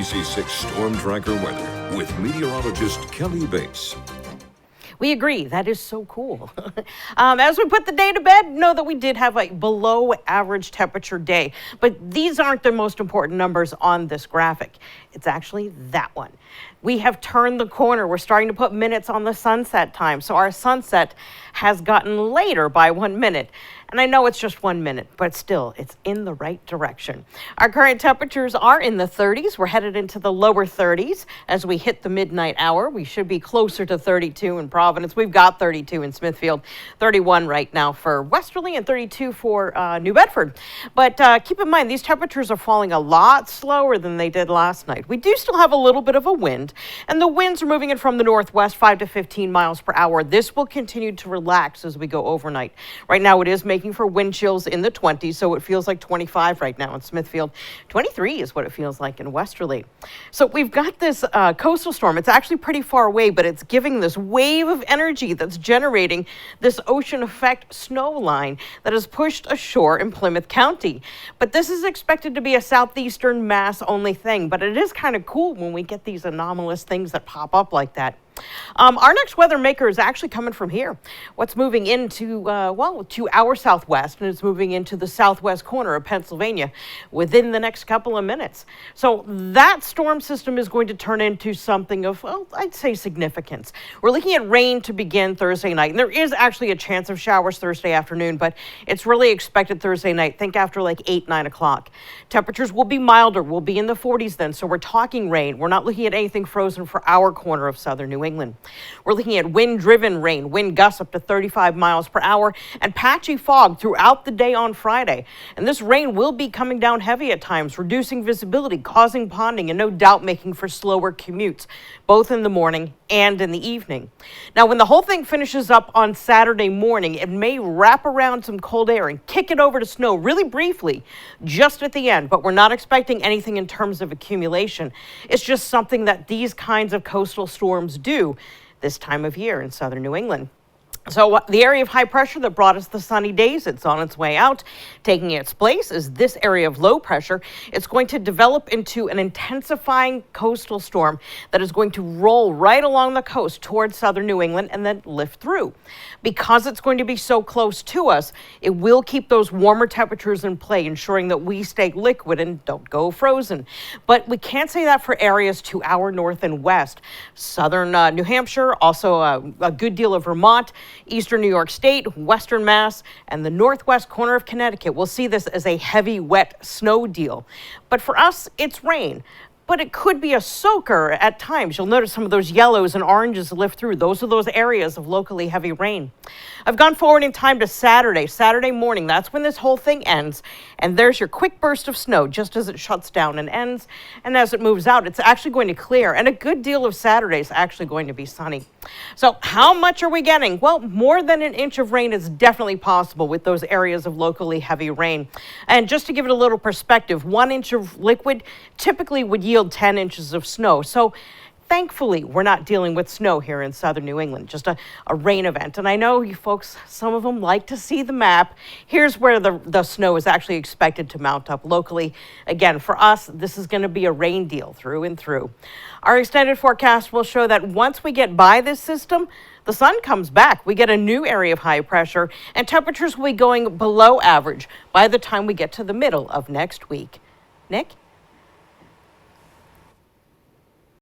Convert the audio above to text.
ABC6 Storm Tracker weather with meteorologist Kelly Bates. We agree. That is so cool. As we put the day to bed, know that we did have a below average temperature day, but these aren't the most important numbers on this graphic. It's actually that one. We have turned the corner. We're starting to put minutes on the sunset time. So our sunset has gotten later by 1 minute. And I know it's just 1 minute, but still, it's in the right direction. Our current temperatures are in the 30s. We're headed into the lower 30s as we hit the midnight hour. We should be closer to 32 in Providence. We've got 32 in Smithfield, 31 right now for Westerly, and 32 for New Bedford. But keep in mind, these temperatures are falling a lot slower than they did last night. We do still have a little bit of a wind, and the winds are moving in from the northwest, 5 to 15 miles per hour. This will continue to relax as we go overnight. Right now, it is making for wind chills in the 20s, so it feels like 25 right now in Smithfield. 23 is what it feels like in Westerly. So we've got this coastal storm. It's actually pretty far away, but it's giving this wave of energy that's generating this ocean effect snow line that has pushed ashore in Plymouth County. But this is expected to be a southeastern mass only thing, but it is kind of cool when we get these anomalous things that pop up like that. Our next weather maker is actually coming from here. What's moving into, to our southwest, and it's moving into the southwest corner of Pennsylvania within the next couple of minutes. So that storm system is going to turn into something of, well, I'd say significance. We're looking at rain to begin Thursday night, and there is actually a chance of showers Thursday afternoon, but it's really expected Thursday night. Think after like 8, 9 o'clock. Temperatures will be milder. We'll be in the 40s then, so we're talking rain. We're not looking at anything frozen for our corner of southern New England. We're looking at wind-driven rain, wind gusts up to 35 miles per hour, and patchy fog throughout the day on Friday. And this rain will be coming down heavy at times, reducing visibility, causing ponding, and no doubt making for slower commutes, both in the morning and in the evening. Now, when the whole thing finishes up on Saturday morning, it may wrap around some cold air and kick it over to snow really briefly, just at the end, but we're not expecting anything in terms of accumulation. It's just something that these kinds of coastal storms do this time of year in southern New England. So the area of high pressure that brought us the sunny days, it's on its way out. Taking its place is this area of low pressure. It's going to develop into an intensifying coastal storm that is going to roll right along the coast towards southern New England and then lift through. Because it's going to be so close to us, it will keep those warmer temperatures in play, ensuring that we stay liquid and don't go frozen. But we can't say that for areas to our north and west. Southern New Hampshire, also a good deal of Vermont, eastern New York State, western Mass, and the northwest corner of Connecticut will see this as a heavy, wet snow deal. But for us, it's rain. But it could be a soaker at times. You'll notice some of those yellows and oranges lift through. Those are those areas of locally heavy rain. I've gone forward in time to Saturday morning. That's when this whole thing ends. And there's your quick burst of snow just as it shuts down and ends. And as it moves out, it's actually going to clear. And a good deal of Saturday is actually going to be sunny. So how much are we getting? Well, more than an inch of rain is definitely possible with those areas of locally heavy rain. And just to give it a little perspective, 1 inch of liquid typically would yield 10 inches of snow. So thankfully, we're not dealing with snow here in southern New England, just a rain event. And I know you folks, some of them like to see the map. Here's where the snow is actually expected to mount up locally. Again, for us, this is going to be a rain deal through and through. Our extended forecast will show that once we get by this system, the sun comes back. We get a new area of high pressure, and temperatures will be going below average by the time we get to the middle of next week. Nick?